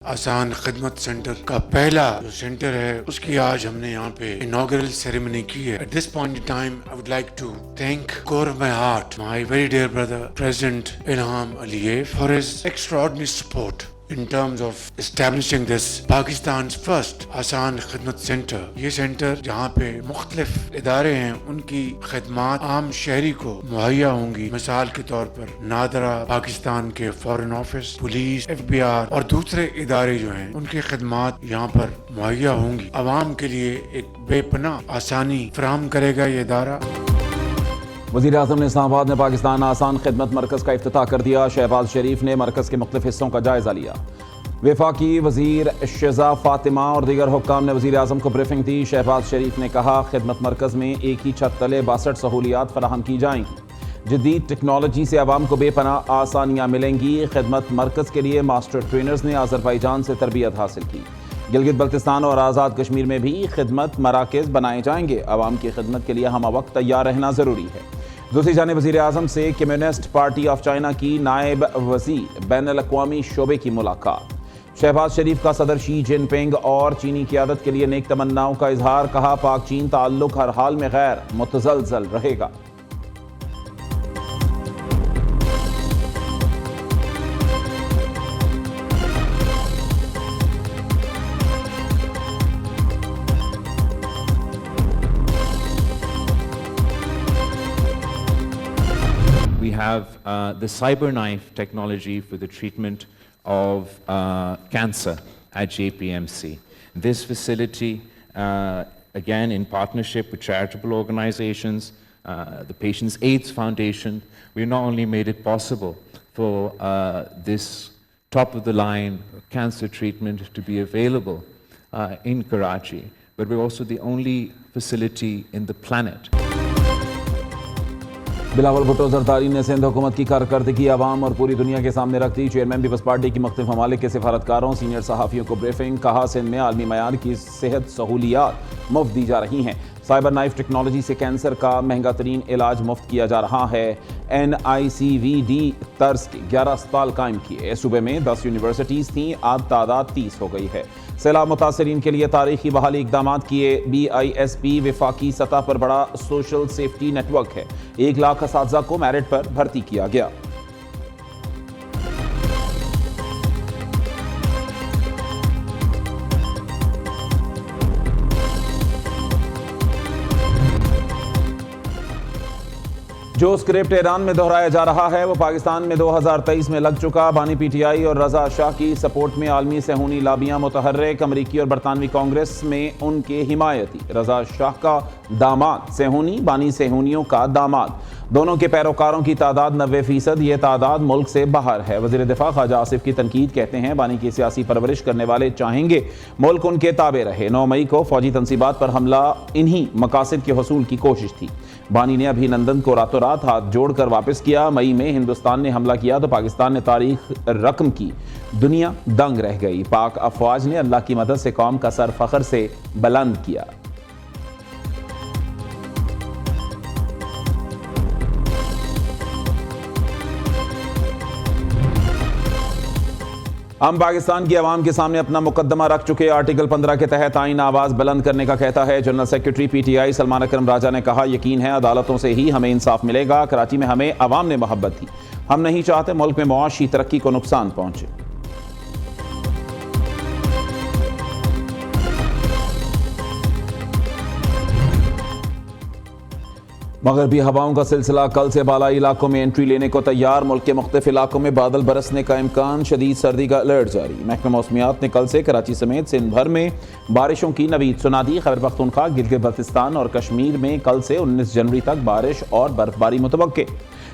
आसान खिदमत सेंटर का पहला जो सेंटर है उसकी आज हमने यहाँ पे इनॉग्रल सेरेमनी की है। At this point in time I would like to thank core of my heart my very dear brother President Ilham Aliyev for his extraordinary support in terms of establishing this Pakistan's first आसान खिदमत centre. ये centre जहाँ पे मुख्तलिफ इदारे हैं उनकी खिदमात आम शहरी को मुहैया होंगी। मिसाल के तौर पर नादरा पाकिस्तान के फॉरेन ऑफिस, पुलिस, FBI और दूसरे इदारे जो हैं उनकी खिदमात यहाँ पर मुहैया होंगी। आवाम के लिए एक बेपनाह आसानी फराहम करेगा ये इदारा। वज़ीर आज़म ने इस्लामाबाद में पाकिस्तान आसान खिदमत मरकज़ का इफ्तिताह कर दिया। शहबाज शरीफ ने मरकज़ के मुख्तलिफ हिस्सों का जायज़ा लिया। वफाकी वज़ीर शहज़ा फातिमा और दीगर हुक्काम ने वज़ीर आज़म को ब्रीफिंग दी। शहबाज शरीफ ने कहा खिदमत मरकज़ में एक ही छत तले 62 सहूलियात फराहम की जाएंगी। जदीद टेक्नोलॉजी से आवाम को बेपनाह आसानियाँ मिलेंगी। खिदमत मरकज़ के लिए मास्टर ट्रेनर्स ने आज़रबाईजान से तरबियत हासिल की। गिलगित बल्तिस्तान और आज़ाद कश्मीर में भी खिदमत मराकज़ बनाए जाएंगे। आवाम की खिदमत के लिए हम वक्त तैयार रहना ज़रूरी है। दूसरी जानिब वज़ीर आज़म से कम्युनिस्ट पार्टी ऑफ चाइना की नायब वज़ीर बैनुल-अक़वामी शोबे की मुलाकात। शहबाज शरीफ का सदर शी जिनपिंग और चीनी क़यादत के लिए नेक तमन्नाओं का इजहार। कहा पाक चीन ताल्लुक हर हाल में गैर मुतज़लज़ल रहेगा। We have the CyberKnife technology for the treatment of cancer at JPMC. This facility, again in partnership with charitable organizations, the Patients AIDS Foundation, we not only made it possible for this top-of-the-line cancer treatment to be available in Karachi, but we're also the only facility in the planet. Bilawal Bhutto Zardari ने सिंध हुकूमत की कारकर्दगी आवाम और पूरी दुनिया के सामने रख दी। चेयरमैन पीपल्स पार्टी की मुख्तलिफ ममालिक के सिफारतकारों सीनियर सहाफ़ियों को ब्रीफिंग। कहा सिंध में आलमी मयार की सेहत सहूलियात मुफ्त दी जा रही हैं। साइबर नाइफ टेक्नोलॉजी से कैंसर का महंगा तरीन इलाज मुफ्त किया जा रहा है। NICVD तर्ज के 11 अस्पताल कायम किए। सूबे में 10 यूनिवर्सिटीज़ थीं, अब तादाद 30 हो गई है। सैलाब मुतासरीन के लिए तारीखी बहाली इकदाम किए। BISP वफाकी सतह पर बड़ा सोशल सेफ्टी नेटवर्क है। 1 लाख असातिज़ा को मेरिट पर भर्ती किया गया। जो स्क्रिप्ट ईरान में दोहराया जा रहा है वो पाकिस्तान में 2023 में लग चुका। बानी PTI और रजा शाह की सपोर्ट में आलमी सेहूनी लाबियां मुतहर्रिक। अमरीकी और बरतानवी कांग्रेस में उनके हिमायती। रजा शाह का दामाद सेहूनी, बानी सेहूनियों का दामाद। दोनों के पैरोकारों की तादाद 90%। ये तादाद मुल्क से बाहर है। वज़ीर दिफा ख्वाजा आसिफ की तनकीद। कहते हैं बानी की सियासी परवरिश करने वाले चाहेंगे मुल्क उनके ताबे रहे। 9 मई को फौजी तनसीबात पर हमला इन्हीं मकासद के हसूल की कोशिश थी। बानी ने अभिनंदन को रातों रात हाथ जोड़कर वापस किया। मई में हिंदुस्तान ने हमला किया तो पाकिस्तान ने तारीख रकम की। दुनिया दंग रह गई। पाक अफवाज ने अल्लाह की मदद से कौम का सर फख्र से बुलंद किया। हम पाकिस्तान की आवाम के सामने अपना मुकदमा रख चुके। आर्टिकल 15 के तहत आइन आवाज़ बुलंद करने का कहता है। जनरल सेक्रेटरी PTI सलमान अकरम राजा ने कहा यकीन है अदालतों से ही हमें इंसाफ मिलेगा। कराची में हमें आवाम ने मोहब्बत दी। हम नहीं चाहते मुल्क में मुआशी तरक्की को नुकसान पहुंचे। मगरबी हवाओं का सिलसिला कल से बालाई इलाकों में एंट्री लेने को तैयार। मुल्क के मुख्तलिफ इलाकों में बादल बरसने का इम्कान। शदीद सर्दी का अलर्ट जारी। महकमा मौसमियात ने कल से कराची समेत सिंध भर में बारिशों की नवीद सुना दी। खैबर पख्तूनख्वा, गिलगित बल्तिस्तान और कश्मीर में कल से 19 जनवरी तक बारिश और बर्फबारी मुतवक्के।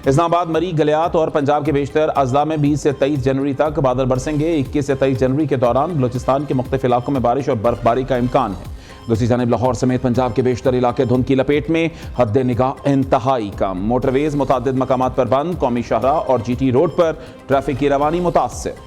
इस्लामाबाद, मरी, गलियात और पंजाब के बेशतर अजला में 20 से 23 जनवरी तक बादल बरसेंगे। 21 से 23 जनवरी के दौरान बलूचिस्तान के मुख्तलिफ इलाकों में बारिश और बर्फबारी का इम्कान है। दूसरी जानिब लाहौर समेत पंजाब के बेशतर इलाके धुंध की लपेट में। हद निगाह इंतहाई कम। मोटरवेज मुतादिद मकामात पर बंद। कौमी शाहराह और GT रोड पर ट्रैफिक की रवानी मुतासर।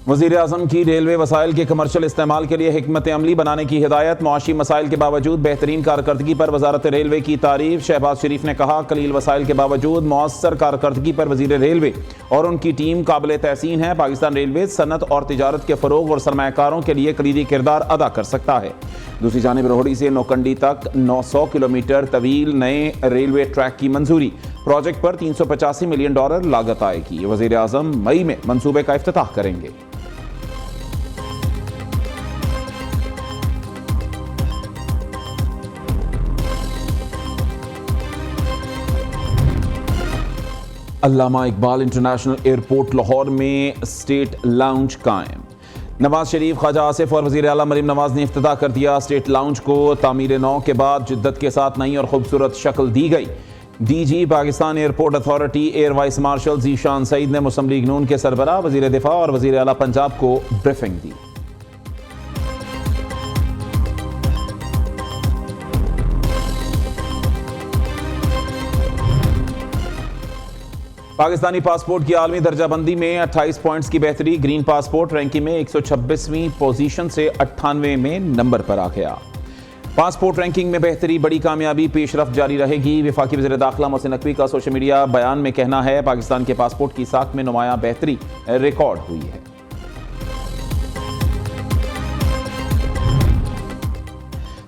वज़ीर आज़म की रेलवे वसाइल के कमर्शियल इस्तेमाल के लिए हिकमत अमली बनाने की हिदायत। मुआशी मसाइल के बावजूद बेहतरीन कारकर्दगी पर वजारत रेलवे की तारीफ। शहबाज शरीफ ने कहा, कलील वसाइल के बावजूद मौसर कारकर्दगी पर वज़ीर रेलवे और उनकी टीम काबिल तहसीन है। पाकिस्तान रेलवे सनत और तिजारत के फ़रोग और सरमायाकारों के लिए कलीदी किरदार अदा कर सकता है। दूसरी जानिब रोहड़ी से नौकंडी तक 900 किलोमीटर तवील नए रेलवे ट्रैक की मंजूरी। प्रोजेक्ट पर $385 मिलियन लागत आएगी। वज़ीर आज़म मई में मंसूबे का इफ्तिताह करेंगे। अल्लामा इकबाल इंटरनेशनल एयरपोर्ट लाहौर में स्टेट लाउंज कायम। नवाज शरीफ, ख्वाजा आसिफ और वज़ीर आला मरीम नवाज ने इफ्तिताह कर दिया। स्टेट लाउंज को तामीर नौ के बाद जिद्दत के साथ नई और खूबसूरत शक्ल दी गई। DG Pakistan airport authority air vice marshal Zeeshan Saeed ने मुस्लिम लीग नून के सरबराह, वज़ीर दिफा और वज़ीर आला पंजाब को ब्रीफिंग दी। पाकिस्तानी पासपोर्ट की आलमी दर्जाबंदी में 28 पॉइंट्स की बेहतरी। ग्रीन पासपोर्ट रैंकिंग में 126वीं पोजीशन से 98वें में नंबर पर आ गया। पासपोर्ट रैंकिंग में बेहतरी बड़ी कामयाबी, पेशरफ्त जारी रहेगी। वफाकी वज़ीर दाखिला मोहसिन नकवी का सोशल मीडिया बयान में कहना है, पाकिस्तान के पासपोर्ट की साख में नुमायां बेहतरी रिकॉर्ड हुई है।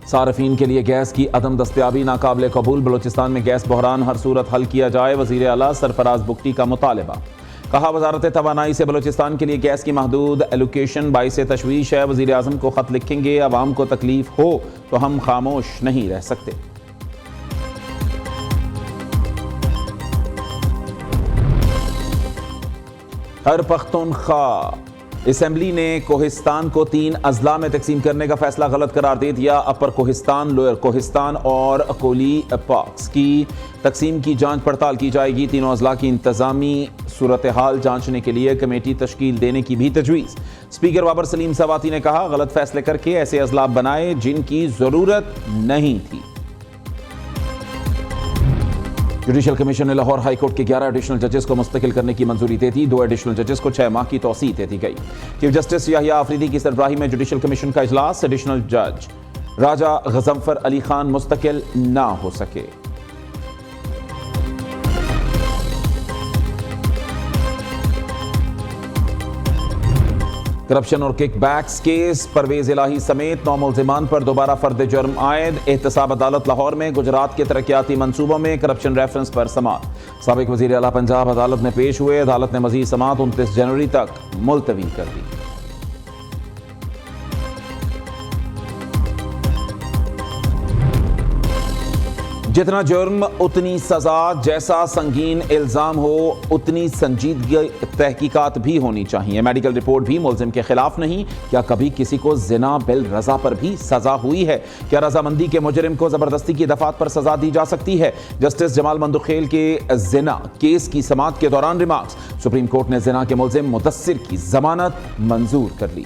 सार्फिन के लिए गैस की अदम दस्तयाबी नाकाबिले कबूल। बलोचिस्तान में गैस बहरान हर सूरत हल किया जाए। वज़ीर आला सरफराज बुगटी का मुतालबा। कहा, वजारत तवानाई से बलोचिस्तान के लिए गैस की महदूद एलोकेशन बाइस तशवीश है। वज़ीर आज़म को ख़त लिखेंगे, अवाम को तकलीफ हो तो हम खामोश नहीं रह सकते। हर पख्तूनख्वा असेंबली ने कोहिस्तान को 3 अजला में तकसीम करने का फैसला गलत करार दे दिया। अपर कोहिस्तान, लोअर कोहिस्तान और अकोली पाक्स की तकसीम की जांच पड़ताल की जाएगी। तीनों अजला की इंतजामी सूरत हाल जांचने के लिए कमेटी तश्कील देने की भी तजवीज़। स्पीकर बाबर सलीम सवाती ने कहा, गलत फैसले करके ऐसे अजला बनाए जिनकी ज़रूरत नहीं थी। जुडिशल कमीशन ने लाहौर हाई कोर्ट के 11 एडिशनल जजेस को मुस्तकिल करने की मंजूरी दे दी। 2 एडिशनल जजेस को 6 माह की तौसीह दे दी गई। चीफ जस्टिस याहिया आफरीदी की सरबराही में जुडिशल कमीशन का इजलास। एडिशनल जज राजा गजम्फर अली खान मुस्तकिल ना हो सके। करप्शन और किकबैक्स केस, परवेज इलाही समेत 9 मुल्जिमान पर दोबारा फर्द जुर्म आयद। एहतसाब अदालत लाहौर में गुजरात के तरक्याती मंसूबों में करप्शन रेफरेंस पर समाअत। साबिक वज़ीर आला पंजाब अदालत में पेश हुए। अदालत ने मजीद समाअत 29 जनवरी तक मुलतवी कर दी। जितना जुर्म उतनी सजा, जैसा संगीन इल्जाम हो उतनी संजीदगी तहकीकात भी होनी चाहिए। मेडिकल रिपोर्ट भी मुल्जिम के खिलाफ नहीं। क्या कभी किसी को जिना बिल रजा पर भी सजा हुई है? क्या रजामंदी के मुजरिम को जबरदस्ती की दफात पर सजा दी जा सकती है? जस्टिस जमाल मंदुखेल के जिना केस की समाअत के दौरान रिमार्क्स। सुप्रीम कोर्ट ने जिना के मुल्जिम मुदस्सिर की जमानत मंजूर कर ली।